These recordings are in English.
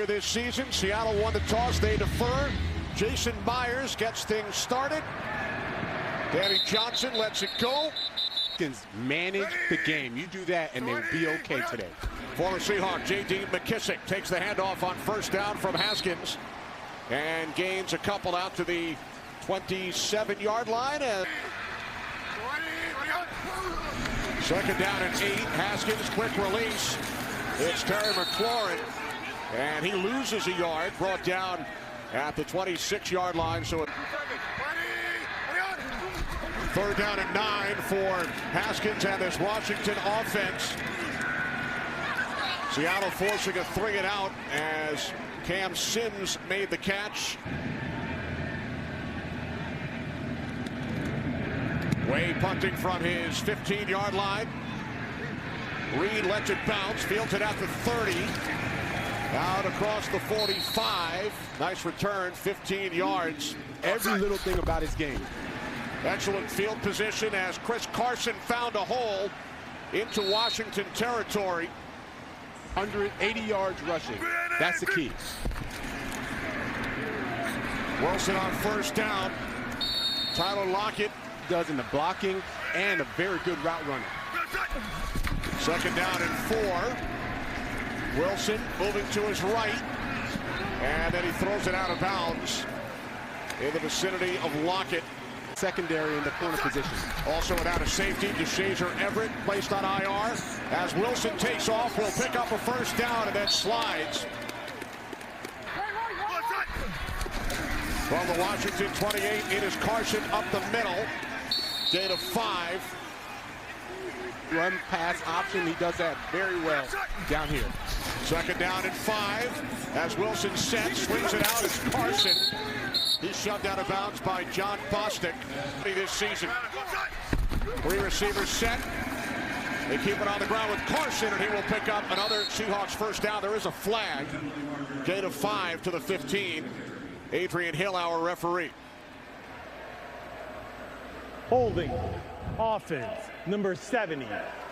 This season, Seattle won the toss. They defer. Jason Myers gets things started. Danny Johnson lets it go. Manage the game. You do that, and they'll be okay today. Former Seahawk J.D. McKissick takes the handoff on first down from Haskins and gains a couple out to the 27-yard line. And second down and 8. Haskins, quick release. It's Terry McLaurin. And he loses a yard, brought down at the 26-yard line. So third down and 9 for Haskins and this Washington offense. Seattle forcing a 3-and-out as Cam Sims made the catch. Way punting from his 15-yard line. Reed lets it bounce, fields it at the 30. Out across the 45. Nice return, 15 yards. Every little thing about his game. Excellent field position as Chris Carson found a hole into Washington territory. 180 yards rushing. That's the key. Wilson on first down. Tyler Lockett does in the blocking and a very good route runner. Second down and 4. Wilson moving to his right, and then he throws it out of bounds in the vicinity of Lockett. Secondary in the corner position. Also without a safety, DeShazer Everett placed on IR. As Wilson takes off, will pick up a first down and then slides. From the Washington 28, it is Carson up the middle. Gain of 5. Run pass option, he does that very well down here. Second down and 5 as Wilson sets, swings it out. It's Carson. He's shoved out of bounds by John Bostic this season. 3 receivers set. They keep it on the ground with Carson, and he will pick up another Seahawks first down. There is a flag. Gain of 5 to the 15. Adrian Hill, our referee. Holding. Offense, number 70.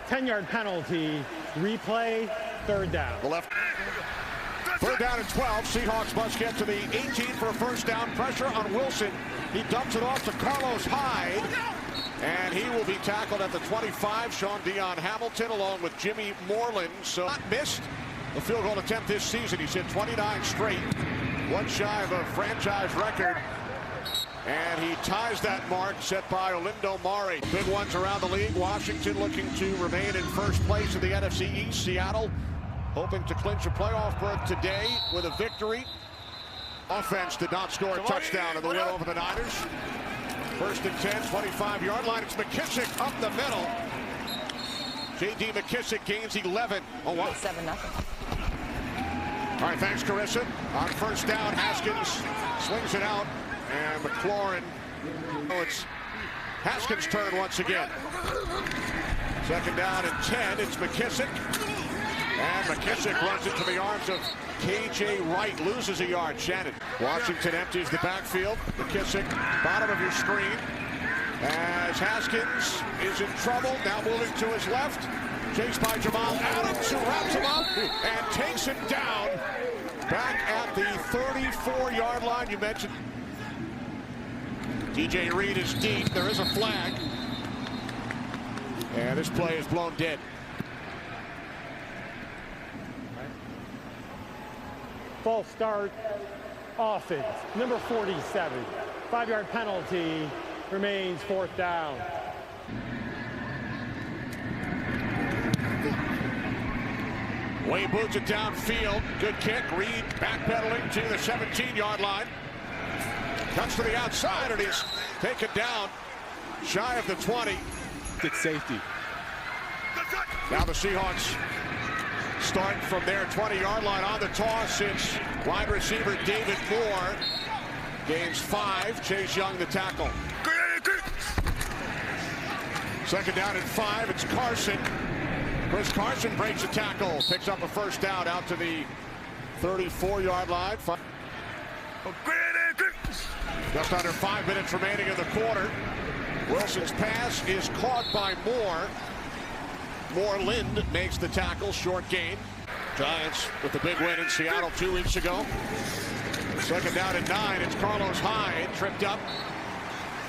10-yard penalty. Replay, third down. The left. Third down and 12. Seahawks must get to the 18 for a first down. Pressure on Wilson. He dumps it off to Carlos Hyde. And he will be tackled at the 25. Sean Dion Hamilton along with Jimmy Moreland. So not missed a field goal attempt this season. He's hit 29 straight. One shy of a franchise record. And he ties that mark set by Olindo Mare. Big ones around the league. Washington looking to remain in first place in the NFC East. Seattle hoping to clinch a playoff berth today with a victory. Offense did not score a touchdown in the win over the Niners. First and 10, 25-yard line. It's McKissick up the middle. J.D. McKissick gains 11. Oh, wow. 7-0. All right, thanks, Carissa. On first down, Haskins swings it out. And McLaurin, oh, it's Haskins' turn once again. Second down and 10, it's McKissick. And McKissick runs into the arms of K.J. Wright, loses a yard. Shannon. Washington empties the backfield. McKissick, bottom of your screen. As Haskins is in trouble, now moving to his left. Chased by Jamal Adams, who wraps him up and takes him down. Back at the 34-yard line, you mentioned. DJ Reed is deep. There is a flag. And this play is blown dead. False start. Offense, number 47. 5-yard penalty. Remains fourth down. Way boots it downfield. Good kick. Reed backpedaling to the 17-yard line. Cuts to the outside, and he's taken down shy of the 20. Good safety. Now the Seahawks start from their 20-yard line on the toss. It's wide receiver David Moore. Gains 5. Chase Young the tackle. Second down and 5. It's Carson. Chris Carson breaks a tackle. Picks up a first down out to the 34-yard line. Just under 5 minutes remaining in the quarter. Wilson's pass is caught by Moore. Moreland makes the tackle, short gain. Giants with the big win in Seattle 2 weeks ago. Second down and 9. It's Carlos Hyde, tripped up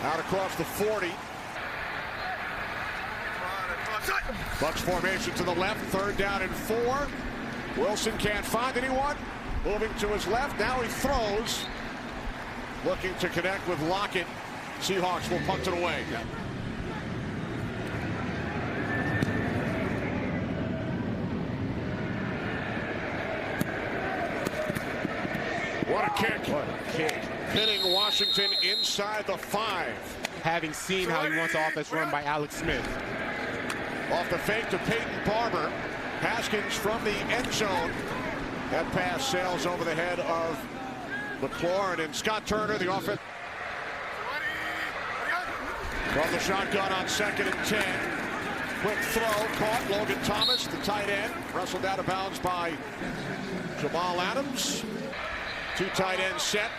out across the 40. Bucks formation to the left. Third down and 4. Wilson can't find anyone. Moving to his left. Now he throws. Looking to connect with Lockett. Seahawks will punt it away. What a kick. What a kick. Hitting Washington inside the 5. Having seen how he wants the offense run by Alex Smith. Off the fake to Peyton Barber. Haskins from the end zone. That pass sails over the head of McLaurin, and Scott Turner, the offense. From the shotgun on 2nd and 10. Quick throw, caught Logan Thomas, the tight end. Wrestled out of bounds by Jamal Adams. 2 tight ends set.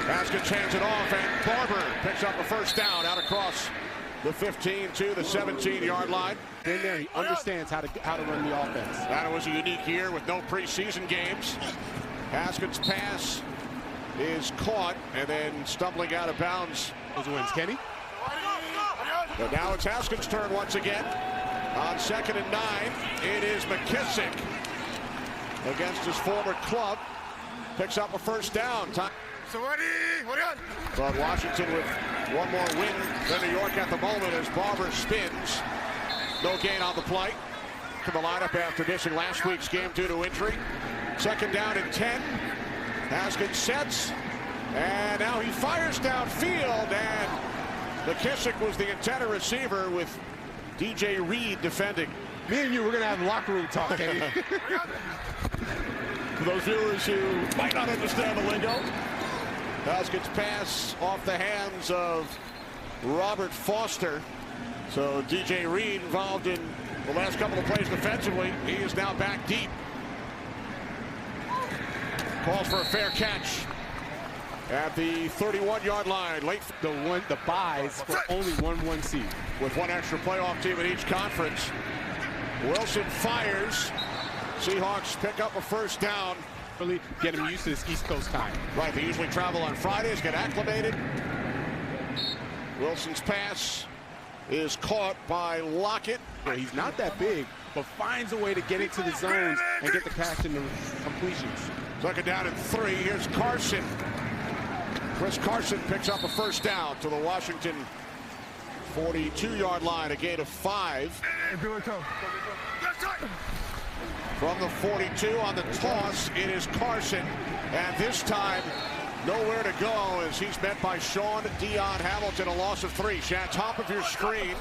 Haskins hands it off, and Barber picks up a first down out across the 15 to the 17-yard line. Been there, he understands how to run the offense. That was a unique year with no preseason games. Haskins' pass is caught and then stumbling out of bounds. Those wins, Kenny. But now it's Haskins' turn once again. On 2nd and 9, it is McKissick against his former club. Picks up a first down. But Washington with one more win than New York at the moment as Barber spins. No gain on the play. To the lineup after missing last week's game due to injury. 2nd down and 10. Haskins sets. And now he fires downfield. And McKissick was the intended receiver with DJ Reed defending. Me and you, we're going to have locker room talk, Kenny. For those viewers who might not understand the lingo, Haskins' pass off the hands of Robert Foster. So DJ Reed involved in the last couple of plays defensively. He is now back deep. Calls for a fair catch at the 31-yard line. Late The buys for only 1-1 seed. With one extra playoff team in each conference. Wilson fires. Seahawks pick up a first down. Really get him used to this East Coast time. Right, they usually travel on Fridays, get acclimated. Wilson's pass is caught by Lockett. He's not that big, but finds a way to get into the zones and get the catch and the completions. 2nd down and 3. Here's Carson. Chris Carson picks up a first down to the Washington 42-yard line, a gain of 5. From the 42 on the toss, it is Carson. And this time, nowhere to go as he's met by Sean Dion Hamilton, a loss of 3. Top of your screen.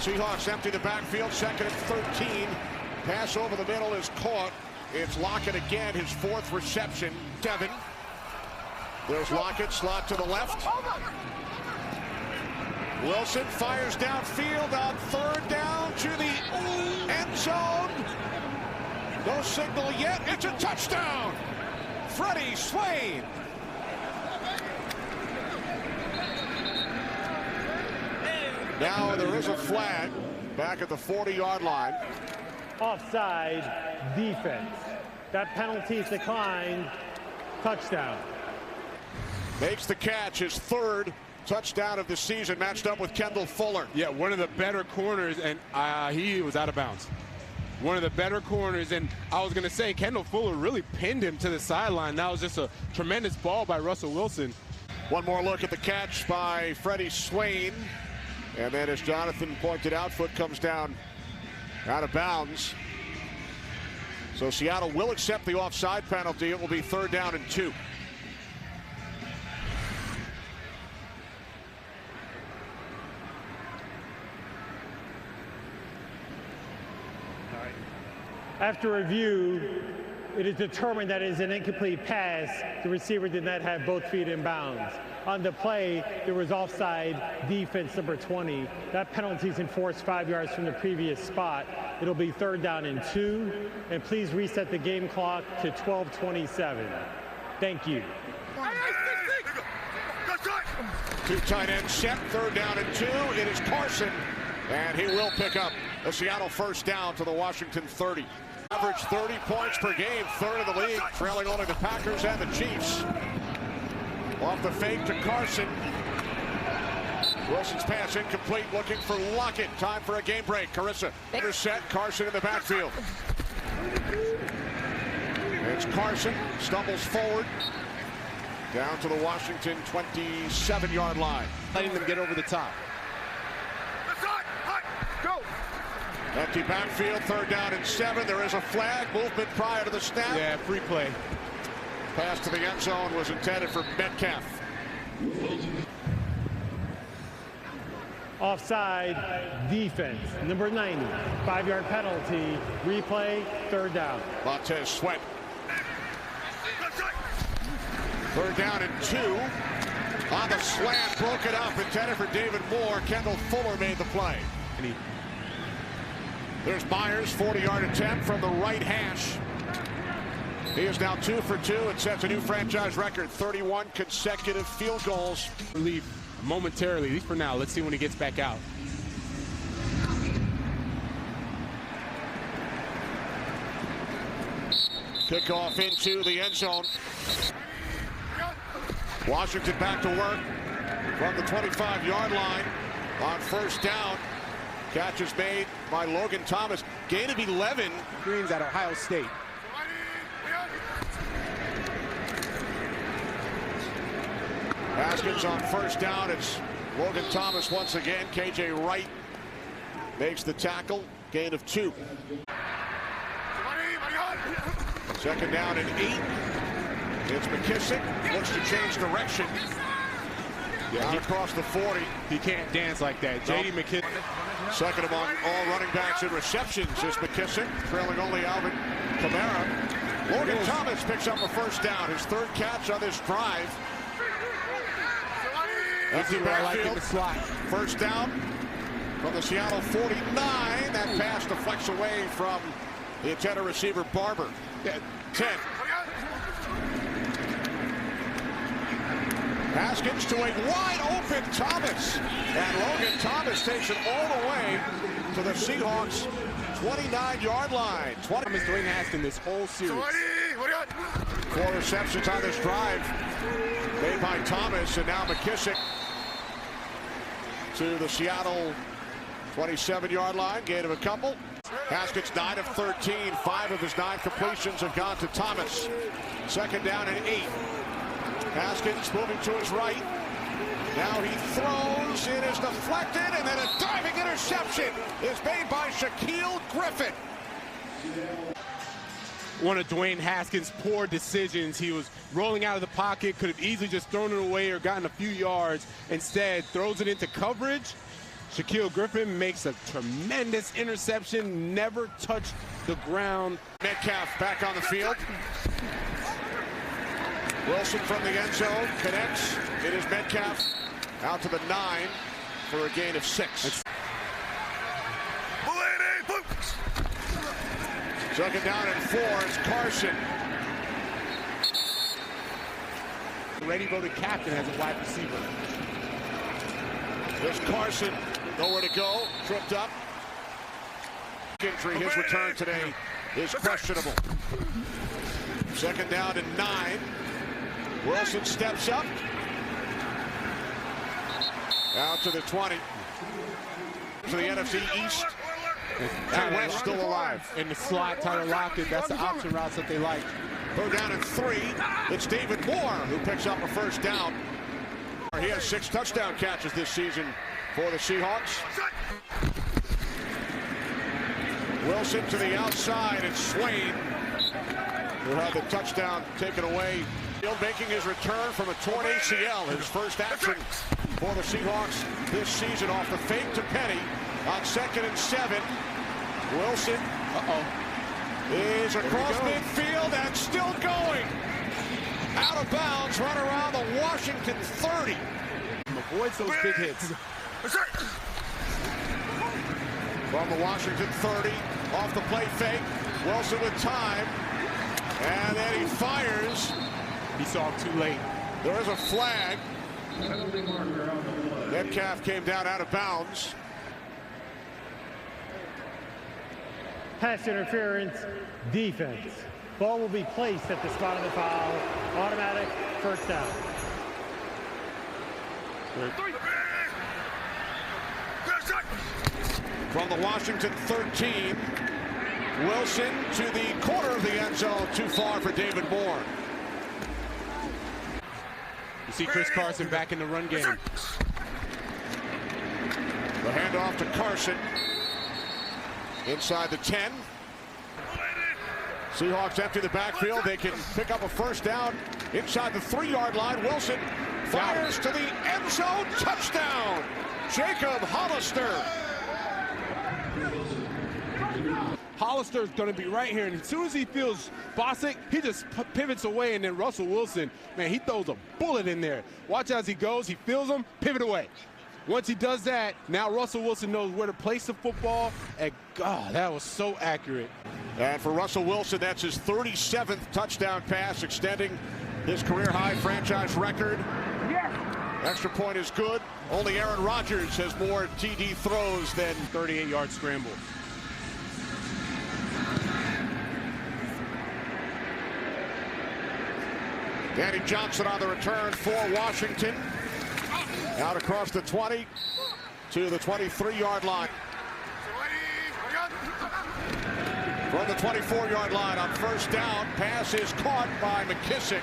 Seahawks empty the backfield, 2nd and 13. Pass over the middle is caught. It's Lockett again, his 4th reception. 7. There's Lockett, slot to the left. Wilson fires downfield on 3rd down to the end zone. No signal yet. It's a touchdown. Freddie Swain. Now there is a flag back at the 40-yard line. Offside defense. That penalty is declined. Touchdown. Makes the catch, his 3rd touchdown of the season, matched up with Kendall Fuller. Yeah, one of the better corners, and he was out of bounds. One of the better corners, and I was going to say Kendall Fuller really pinned him to the sideline. That was just a tremendous ball by Russell Wilson. One more look at the catch by Freddie Swain. And then, as Jonathan pointed out, foot comes down out of bounds. So Seattle will accept the offside penalty. It will be 3rd down and 2. After review, it is determined that it is an incomplete pass. The receiver did not have both feet in bounds. On the play, there was offside defense number 20. That penalty is enforced 5 yards from the previous spot. It'll be 3rd down and 2. And please reset the game clock to 12:27. Thank you. 2 tight ends set, 3rd down and 2. It is Carson, and he will pick up The Seattle first down to the Washington 30. Average 30 points per game, third in the league, trailing only the Packers and the Chiefs. Off the fake to Carson. Wilson's pass incomplete, looking for Lockett. Time for a game break. Carissa intercept, Carson in the backfield. It's Carson, stumbles forward. Down to the Washington 27-yard line. Letting them get over the top. Go. Empty backfield, third down and 7. There is a flag, movement prior to the snap. Yeah, free play. Pass to the end zone was intended for Metcalf. Offside defense, number 90, 5-yard penalty, replay, third down. Montez Sweat. Third down and 2. On the slant, broke it up, intended for David Moore. Kendall Fuller made the play. There's Myers, 40-yard attempt from the right hash. He is now 2 for 2 and sets a new franchise record, 31 consecutive field goals. Relief momentarily, at least for now. Let's see when he gets back out. Kickoff into the end zone. Washington back to work from the 25-yard line on first down. Catch is made by Logan Thomas. Gain of 11. Green's at Ohio State. Haskins on first down. It's Logan Thomas once again. KJ Wright makes the tackle. Gain of 2. Second down and 8. It's McKissick. Looks to change direction. Yeah, across the 40. He can't dance like that. J.D. McKissick. Second among all running backs in receptions is McKissick, trailing only Alvin Kamara. Logan Thomas picks up a first down. His third catch on this drive. Empty backfield. First down from the Seattle 49. That pass deflects away from the intended receiver Barber. 10. Haskins to a wide open Thomas. And Logan Thomas takes it all the way to the Seahawks 29-yard line. Thomas Dwayne Haskins this whole series. 4 receptions on this drive made by Thomas, and now McKissick to the Seattle 27-yard line. Gain of a couple. Haskins 9 of 13. 5 of his 9 completions have gone to Thomas. Second down and 8. Haskins moving to his right. Now he throws. It is deflected, and then a diving interception is made by Shaquille Griffin. One of Dwayne Haskins' poor decisions. He was rolling out of the pocket, could have easily just thrown it away or gotten a few yards. Instead, throws it into coverage. Shaquille Griffin makes a tremendous interception, never touched the ground. Metcalf back on the field. Wilson from the end zone connects. It is Metcalf out to the 9 for a gain of 6. Second down and 4. It's Carson. Already voted captain as a wide receiver. There's Carson. Nowhere to go. Tripped up. Injury. His return today is questionable. Second down and 9. Wilson steps up. Out to the 20. To the NFC East. And West still alive. In the slot, Tyler Lockett, that's the option routes that they like. Third down and 3. It's David Moore who picks up a first down. He has 6 touchdown catches this season for the Seahawks. Wilson to the outside, and Swain will have the touchdown taken away. Making his return from a torn ACL, his first action for the Seahawks this season off the fake to Penny on 2nd and 7. Wilson is across midfield and still going. Out of bounds, run around the Washington 30. Avoids those big hits. From the Washington 30, off the play fake. Wilson with time, and then he fires. He saw it too late. There is a flag. Metcalf came down out of bounds. pass interference, defense. Ball will be placed at the spot of the foul. Automatic first down. From the Washington 13, Wilson to the corner of the end zone, too far for David Moore. You see Chris Carson back in the run game. The handoff to Carson. Inside the 10. Seahawks empty the backfield. They can pick up a first down inside the 3-yard line. Wilson fires to the end zone. Touchdown! Jacob Hollister. Hollister's going to be right here, and as soon as he feels Bostic, he just pivots away, and then Russell Wilson, man, he throws a bullet in there. Watch as he goes. He feels him, pivot away. Once he does that, now Russell Wilson knows where to place the football, and God, that was so accurate. And for Russell Wilson, that's his 37th touchdown pass, extending his career-high franchise record. Extra point is good. Only Aaron Rodgers has more TD throws than 38-yard scramble. Danny Johnson on the return for Washington. Out across the 20 to the 23-yard line. From the 24-yard line on first down, pass is caught by McKissick.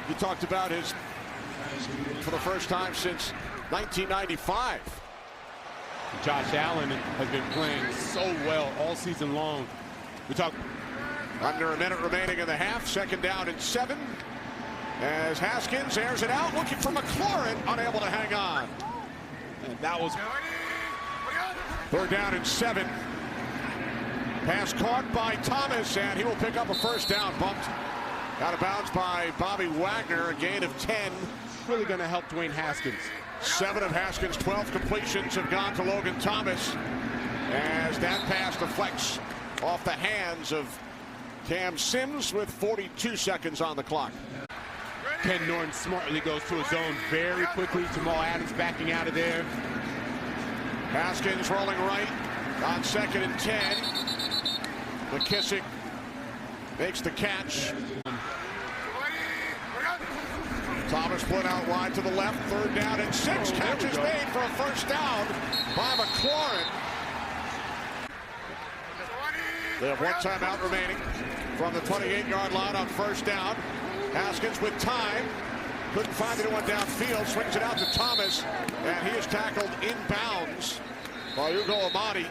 He talked about his for the first time since 1995. Josh Allen has been playing so well all season long. We talk under a minute remaining in the half. Second down and 7. As Haskins airs it out, looking for McLaurin, unable to hang on. And that was third down and 7. Pass caught by Thomas, and he will pick up a first down. Bumped out of bounds by Bobby Wagner, a gain of 10. really going to help Dwayne Haskins. 7 of Haskins' 12 completions have gone to Logan Thomas, as that pass deflects off the hands of Cam Sims with 42 seconds on the clock. Ken Norton smartly goes to his zone very quickly. Jamal Adams backing out of there. Haskins rolling right on 2nd and 10. McKissick makes the catch. Thomas split out wide to the left. 3rd down and 6. Catch is made for a first down by McLaurin. They have 1 timeout remaining from the 28-yard line on 1st down. Haskins with time. Couldn't find anyone downfield. Swings it out to Thomas. And he is tackled inbounds by Ugo Amadi.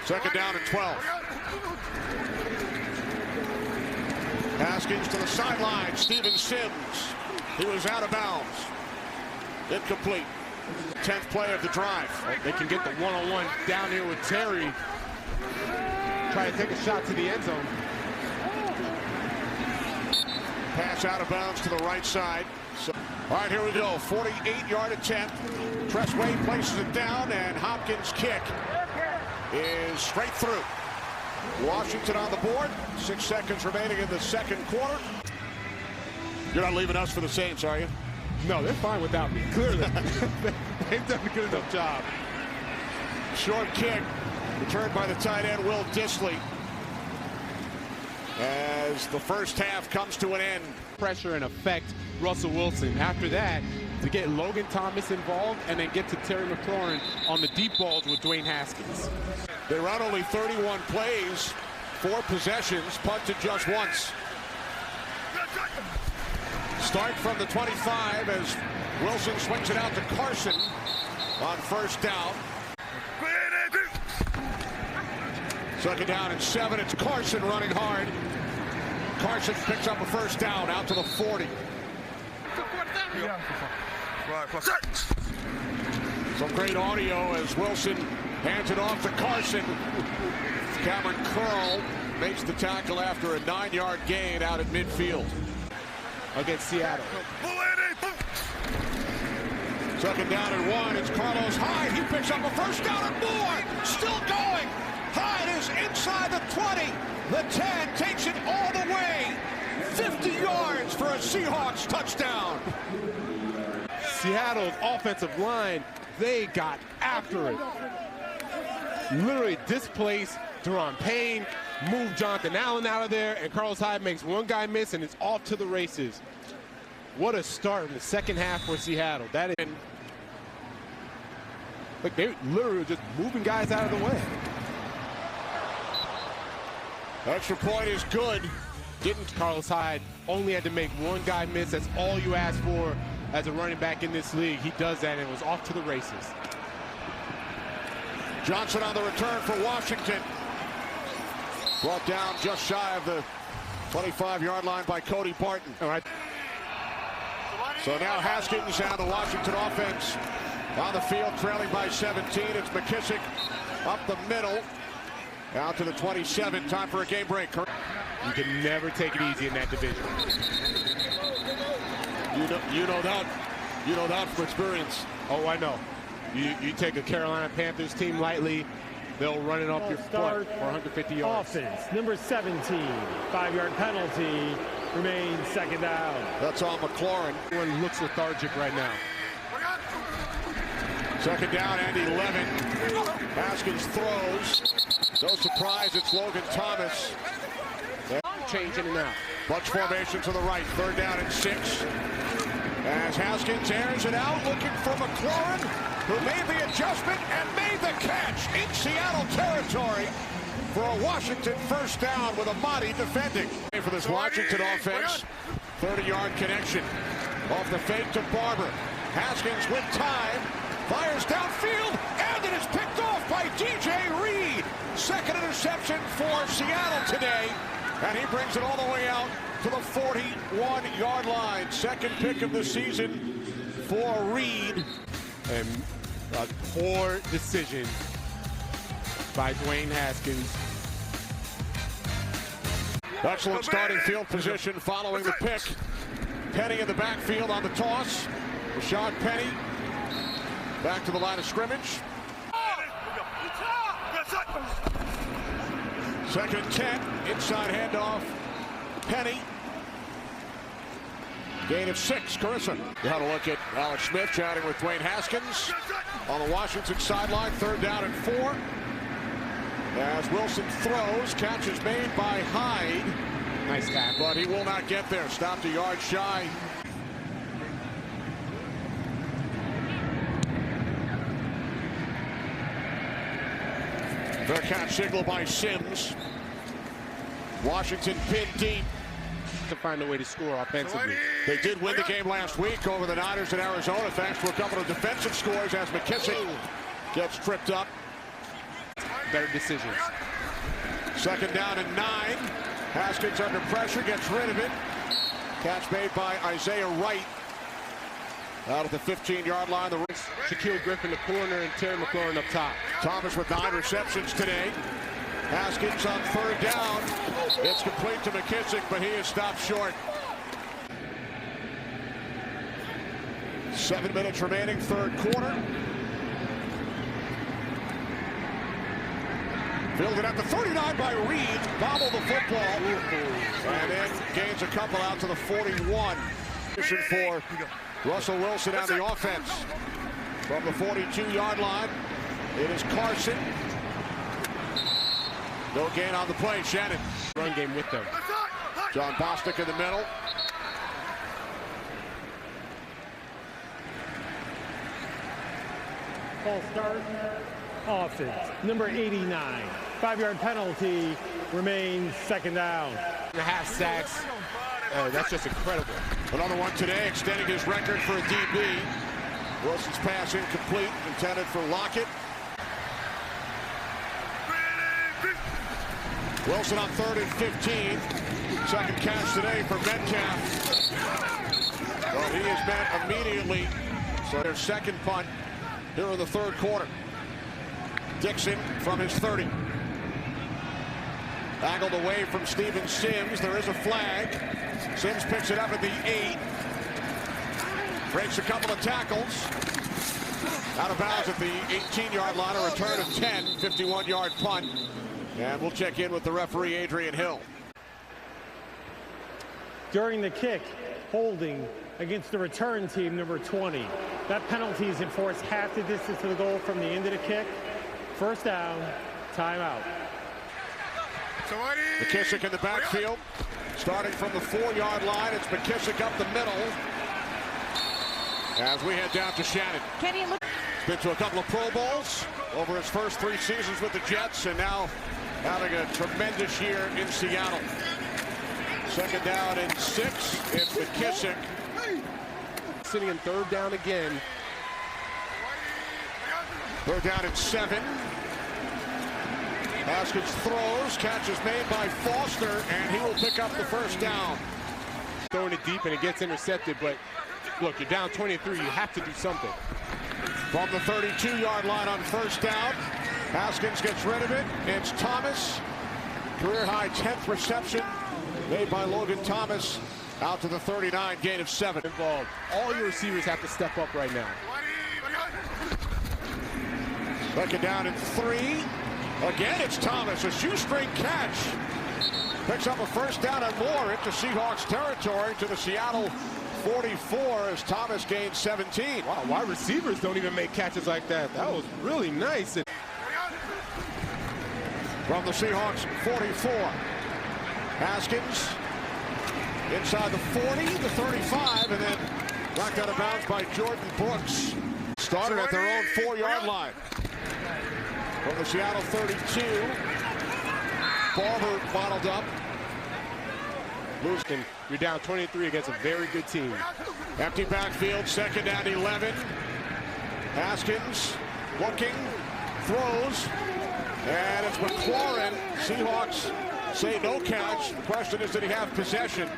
2nd down and 12. Haskins to the sideline. Steven Sims. He was out of bounds. Incomplete. 10th play of the drive. They can get the one-on-one down here with Terry. Try to take a shot to the end zone. Pass out of bounds to the right side. So, all right, here we go. 48-yard attempt. Tress Wade places it down, and Hopkins' kick is straight through. Washington on the board. 6 seconds remaining in the 2nd quarter. You're not leaving us for the Saints, are you? No, they're fine without me, clearly. They've done a good enough job. Short kick returned by the tight end, Will Dissly. As the first half comes to an end. Pressure and affect Russell Wilson. After that, to get Logan Thomas involved and then get to Terry McLaurin on the deep balls with Dwayne Haskins. They run only 31 plays, 4 possessions, punted just once. Start from the 25 as Wilson swings it out to Carson on 1st down. 2nd down and 7. It's Carson running hard. Carson picks up a first down out to the 40. Some great audio as Wilson hands it off to Carson. Cameron Curl makes the tackle after a 9-yard gain out at midfield. Against Seattle. 2nd down and 1. It's Carlos Hyde. He picks up a first down and more. Still going. Hyde is inside the 20. The 10 takes it all the way. 50 yards for a Seahawks touchdown. Seattle's offensive line, they got after it. literally displaced Deron Payne, moved Jonathan Allen out of there, and Carlos Hyde makes one guy miss, and it's off to the races. What a start in the second half for Seattle. That is, like, they're literally just moving guys out of the way. Extra point is good. Didn't Carlos Hyde only had to make one guy miss. That's all you ask for as a running back in this league. He does that, and it was off to the races. Johnson on the return for Washington. Brought down just shy of the 25-yard line by Cody Barton. All right. So now Haskins and the Washington offense on the field, trailing by 17. It's McKissick up the middle, out to the 27. Time for a game break. You can never take it easy in that division. You know that from experience. Oh, I know. You take a Carolina Panthers team lightly, they'll run it off your foot for 150 yards. Offense, number 17, 5-yard penalty, remains second down. That's on McLaurin. Everyone looks lethargic right now. Second down and 11. Haskins throws. No surprise, it's Logan Thomas. Change in and out. Bunch formation to the right. Third down and 6. As Haskins airs it out, looking for McLaurin, who made the adjustment and made the catch in Seattle territory for a Washington first down with Amadi defending. For this Washington offense, 30-yard connection. Off the fake to Barber. Haskins with time, fires downfield, and it is picked off by DJ Reed. Second interception for Seattle today, and he brings it all the way out to the 41-yard line. Second pick of the season for Reed. And a poor decision by Dwayne Haskins. Excellent starting field position following the pick. Penny in the backfield on the toss. Rashad Penny back to the line of scrimmage. Second and 10, inside handoff. Penny. Gain of 6, Carissa. You had a look at Alex Smith chatting with Dwayne Haskins on the Washington sideline. Third down and 4. As Wilson throws, catch is made by Hyde. Nice tackle. But he will not get there. Stopped a yard shy. Fair catch signal by Sims. Washington pinned deep. To find a way to score offensively. They did win the game last week over the Niners in Arizona thanks to a couple of defensive scores as McKissick gets tripped up. Better decisions. Second down and 9. Haskins under pressure, gets rid of it. Catch made by Isaiah Wright. Out at the 15-yard line. The Shaquille Griffin the corner and Terry McLaurin up top. Thomas with 9 receptions today. Haskins on third down. It's complete to McKissick, but he is stopped short. 7 minutes remaining, third quarter. Fielded at the 39 by Reed. Bobbled the football. And then gains a couple out to the 41. For Russell Wilson on the offense. From the 42-yard line, it is Carson. No gain on the play. Shannon. Run game with them. John Bostic in the middle. False start. Offense, number 89. 5-yard penalty, remains second down. 1.5 sacks. That's just incredible. Another one today, extending his record for a DB. Wilson's pass incomplete, intended for Lockett. Wilson on 3rd and 15. Second catch today for Metcalf. Well, he is met immediately. So their second punt here in the third quarter. Dixon from his 30. Angled away from Steven Sims. There is a flag. Sims picks it up at the 8. Breaks a couple of tackles. Out of bounds at the 18-yard line. A return of 10. 51-yard punt. And we'll check in with the referee, Adrian Hill. During the kick, holding against the return team, number 20. That penalty is enforced half the distance to the goal from the end of the kick. First down, timeout. McKissick in the backfield, starting from the 4-yard line. It's McKissick up the middle as we head down to Shannon. Kenny, look. Been to a couple of Pro Bowls over his first 3 seasons with the Jets, and now having a tremendous year in Seattle. Second down and 6. It's McKissick. Sitting in third down again. Third down and 7. Haskins throws, catch is made by Foster, and he will pick up the first down. Throwing it deep and it gets intercepted, but look, you're down 23, you have to do something. From the 32-yard line on first down, Haskins gets rid of it. It's Thomas, career-high 10th reception made by Logan Thomas, out to the 39, gain of 7. Involved. All your receivers have to step up right now. Second down and 3. Again, it's Thomas, a shoestring catch. Picks up a first down and more into Seahawks territory to the Seattle 44 as Thomas gains 17. Wow, wide receivers don't even make catches like that. That was really nice. From the Seahawks 44, Haskins inside the 40, the 35, and then knocked out of bounds by Jordan Brooks. Started at their own 4-yard line. From the Seattle 32, Barber bottled up. Houston, you're down 23 against a very good team. Empty backfield, second and 11. Haskins looking, throws, and it's McLaurin. Seahawks say no catch. The question is, did he have possession?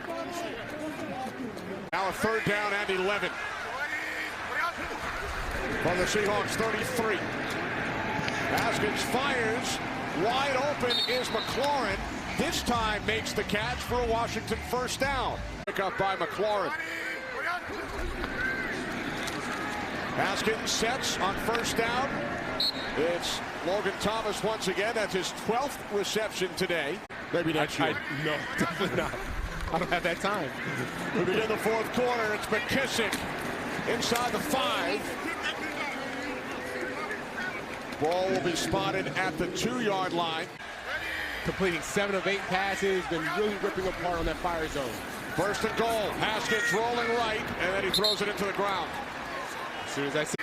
Now a third down and 11. From the Seahawks 33. Haskins fires. Wide open is McLaurin. This time makes the catch for a Washington first down. Pick up by McLaurin. Haskins sets on first down. It's Logan Thomas once again. That's his 12th reception today. Maybe next year. No, definitely not. I don't have that time. We begin the fourth quarter. It's McKissick inside the 5. Ball will be spotted at the 2-yard line. Completing 7 of 8 passes, been really ripping apart on that fire zone. First and goal. Haskins rolling right, and then he throws it into the ground. As soon as I see.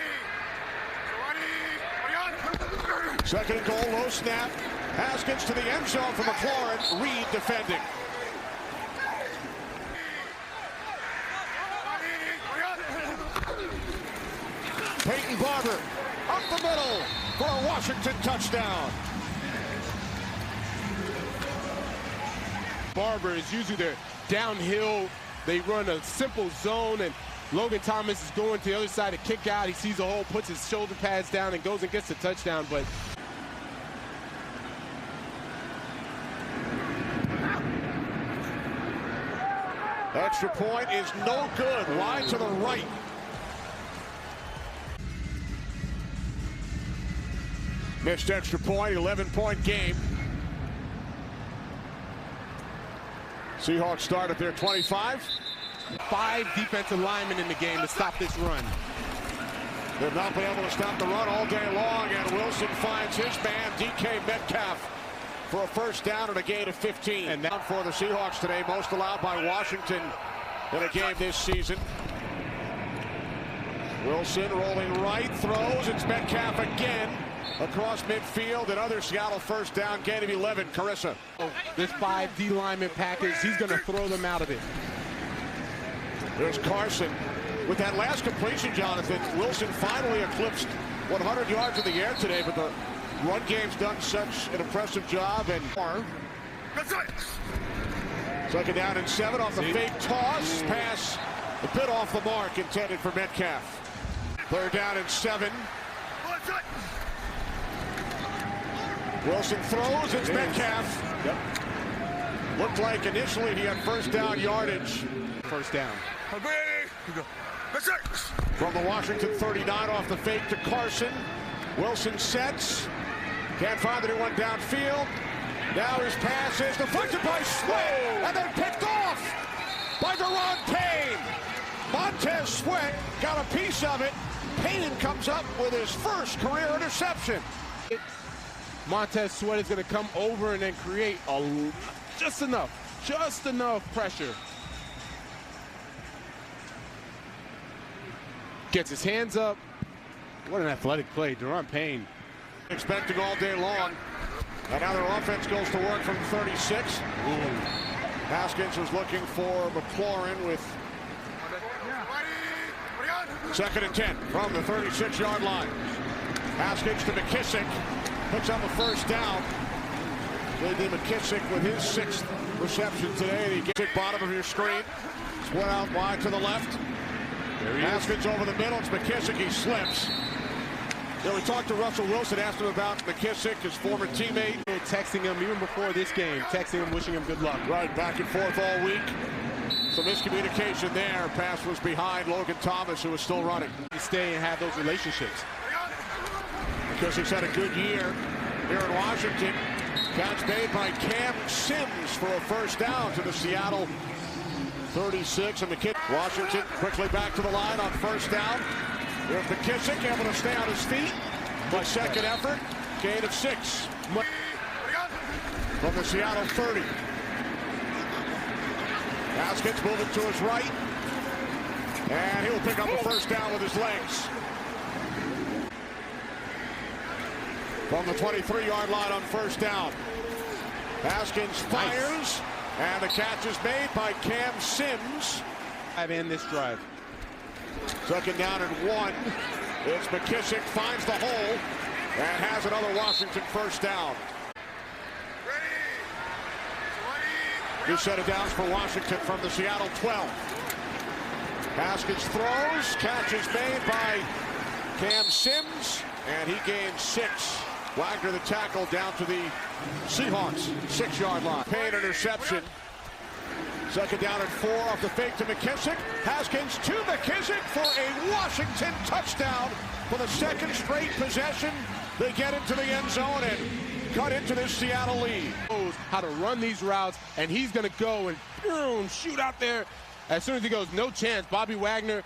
Second and goal, low snap. Haskins to the end zone for McLaurin. Reed defending. Peyton Barber up the middle for a Washington touchdown. Barber is usually their downhill. They run a simple zone, and Logan Thomas is going to the other side to kick out. He sees a hole, puts his shoulder pads down, and goes and gets the touchdown. But extra point is no good. Wide to the right. Missed extra point, 11-point game. Seahawks start at their 25. 5 defensive linemen in the game to stop this run. They've not been able to stop the run all day long, and Wilson finds his man, DK Metcalf, for a first down and a gain of 15. And down for the Seahawks today, most allowed by Washington in a game this season. Wilson rolling right, throws. It's Metcalf again. Across midfield, another Seattle first down, gain of 11. Carissa. This 5 D lineman package, he's going to throw them out of it. There's Carson. With that last completion, Jonathan, Wilson finally eclipsed 100 yards in the air today, but the run game's done such an impressive job. And second down and 7 off the fake toss. Pass a bit off the mark, intended for Metcalf. Third down and 7. Wilson throws, it's Metcalf. Yep. Looked like initially he had first down yardage. First down. From the Washington 39 off the fake to Carson. Wilson sets. Can't find anyone downfield. Now his pass is deflected by Sweat and then picked off by Deron Payne. Montez Sweat got a piece of it. Payne comes up with his first career interception. Montez Sweat is going to come over and then create just enough pressure. Gets his hands up. What an athletic play, Deron Payne. Expecting all day long. And now their offense goes to work from 36. Haskins was looking for McLaurin with 2nd and 10 from the 36-yard line. Haskins to McKissick. Picks up a first down. J.D. McKissick with his 6th reception today. He gets it bottom of your screen. Split out wide to the left. There he Haskins is. over the middle. It's McKissick. He slips. We talked to Russell Wilson, asked him about McKissick, his former teammate. Texting him even before this game, texting him, wishing him good luck. Right, back and forth all week. Some miscommunication there. Pass was behind Logan Thomas, who was still running. You stay and have those relationships. Because he's had a good year here in Washington. Catch made by Cam Sims for a first down to the Seattle 36. And Washington quickly back to the line on first down. Here's McKissick able to stay on his feet. By second effort, gain of 6. From the Seattle 30. Haskins moving to his right. And he'll pick up a first down with his legs. From the 23-yard line on first down. Haskins fires. And the catch is made by Cam Sims. In this drive. 2nd down and 1. It's McKissick, finds the hole, and has another Washington first down. New set of downs for Washington from the Seattle 12. Haskins throws, catch is made by Cam Sims, and he gains 6. Wagner the tackle down to the Seahawks 6-yard line. Payne interception. 2nd down and 4 off the fake to McKissick. Haskins to McKissick for a Washington touchdown for the 2nd straight possession. They get into the end zone and cut into this Seattle lead. Knows how to run these routes, and he's going to go and boom, shoot out there. As soon as he goes, no chance. Bobby Wagner,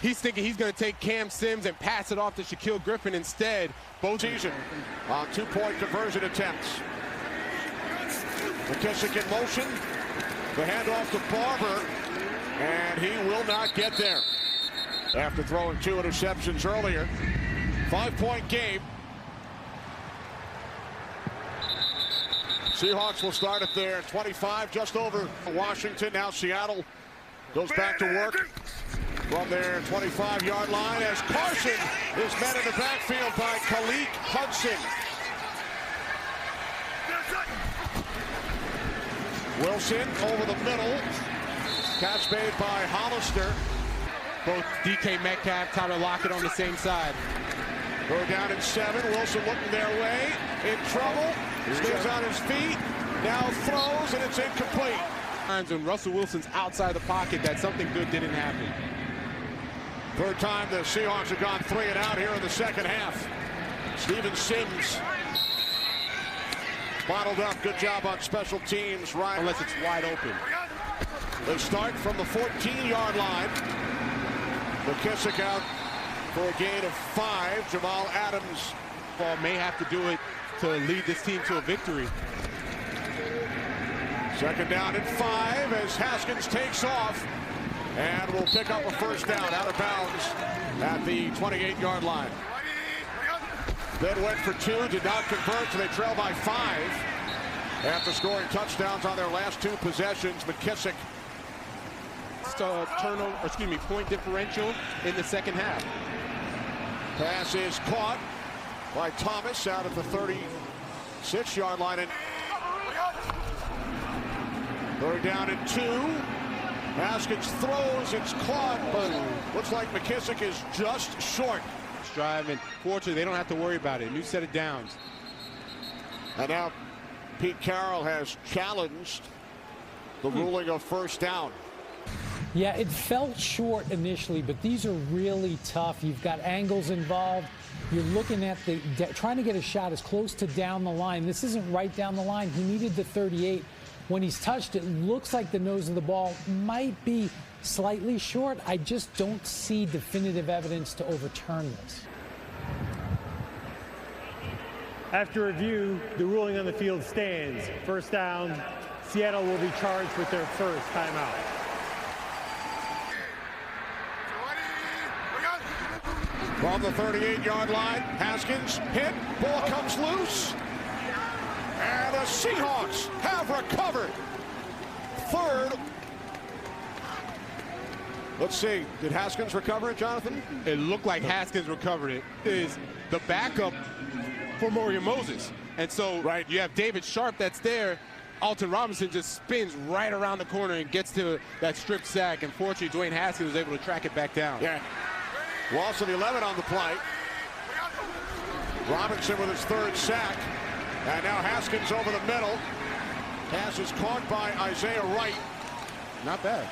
he's thinking he's going to take Cam Sims and pass it off to Shaquille Griffin instead. Both season on 2-point conversion attempts. McKissick in motion. The handoff to Barber, and he will not get there. After throwing 2 interceptions earlier. 5-point game. Seahawks will start at their 25, just over Washington. Now Seattle goes back to work from their 25-yard line as Carson is met in the backfield by Khalid Hudson. Wilson over the middle. Catch made by Hollister. Both DK Metcalf, Tyler Lockett on the same side. Go down in 7. Wilson looking their way. In trouble. Stays on his feet. Now throws, and it's incomplete. Times when Russell Wilson's outside the pocket, that something good didn't happen. 3rd time the Seahawks have gone 3 and out here in the second half. Steven Sims bottled up. Good job on special teams. Ryan. Unless it's wide open. They start from the 14-yard line. McKissick out for a gain of 5. Jamal Adams May have to do it to lead this team to a victory. 2nd down and 5 as Haskins takes off and will pick up a first down out of bounds at the 28-yard line. Then went for 2, did not convert, so they trail by 5 after scoring touchdowns on their last 2 possessions. McKissick. Point differential in the second half. Pass is caught by Thomas out at the 36-yard line. And 3rd down and 2. Haskins throws, it's caught, but looks like McKissick is just short. Drive, and fortunately, they don't have to worry about it. New set of downs. And now Pete Carroll has challenged the ruling of first down. Yeah, it felt short initially, but these are really tough. You've got angles involved. You're looking at trying to get a shot as close to down the line. This isn't right down the line. He needed the 38. When he's touched it, looks like the nose of the ball might be slightly short. I just don't see definitive evidence to overturn this. After review, the ruling on the field stands. First down, Seattle will be charged with their first timeout. From the 38-yard line, Haskins hit, ball comes loose, and the Seahawks have recovered. Third. Let's see, did Haskins recover it, Jonathan? It looked like Haskins recovered it. Is the backup for Mario Moses. And so you have David Sharp that's there. Alton Robinson just spins right around the corner and gets to that strip sack. And fortunately, Dwayne Haskins was able to track it back down. Yeah. Loss of 11 on the play. Robinson with his third sack. And now Haskins over the middle. Pass is caught by Isaiah Wright. Not bad.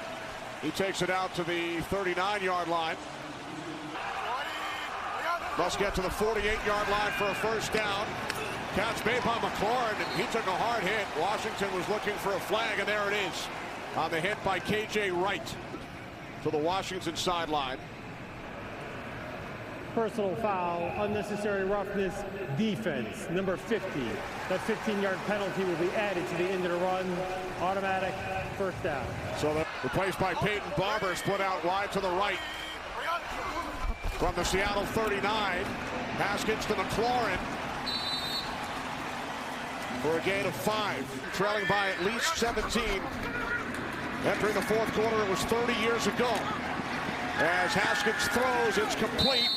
He takes it out to the 39-yard line. Must get to the 48-yard line for a first down. Catch made by McLaurin, and he took a hard hit. Washington was looking for a flag, and there it is. On the hit by K.J. Wright to the Washington sideline. Personal foul, unnecessary roughness, defense, number 50. That 15-yard penalty will be added to the end of the run. Automatic first down. So replaced by Peyton Barber, split out wide to the right. From the Seattle 39, Haskins to McLaurin for a gain of 5. Trailing by at least 17. Entering the fourth quarter, it was 30 years ago. As Haskins throws, it's complete.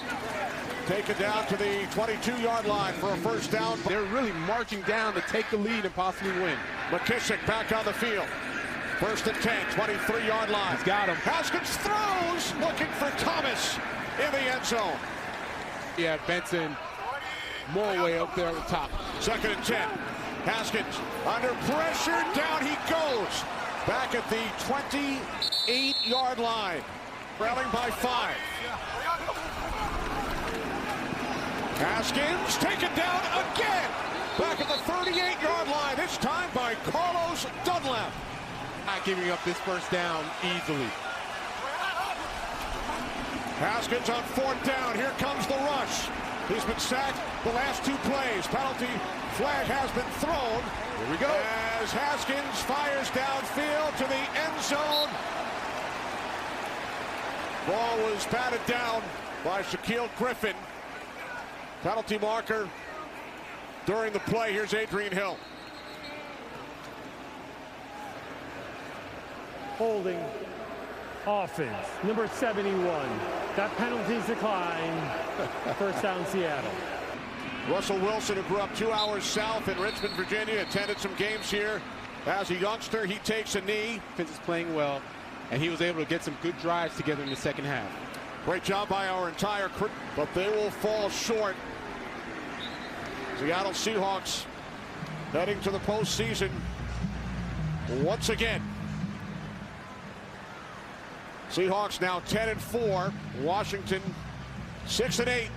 Taken down to the 22-yard line for a first down. They're really marching down to take the lead and possibly win. McKissick back on the field. First and 10, 23-yard line. He's got him. Haskins throws, looking for Thomas in the end zone. Yeah, Benson, more way up there at the top. Second and 10. Haskins under pressure, down he goes. Back at the 28-yard line. Trailing by 5. Haskins taken down again. Back at the 38-yard line. This time by Carlos Dunlap. Not giving up this first down easily. Haskins on fourth down. Here comes the rush. He's been sacked the last 2 plays. Penalty flag has been thrown. Here we go. As Haskins fires downfield to the end zone. Ball was batted down by Shaquille Griffin. Penalty marker during the play. Here's Adrian Hill. Holding offense, number 71. That penalty's declined. First down, Seattle. Russell Wilson, who grew up 2 hours south in Richmond, Virginia, attended some games here as a youngster. He takes a knee. Defense is playing well, and he was able to get some good drives together in the second half. Great job by our entire crew, but they will fall short. Seattle Seahawks heading to the postseason once again. Seahawks now 10-4. Washington 6-8.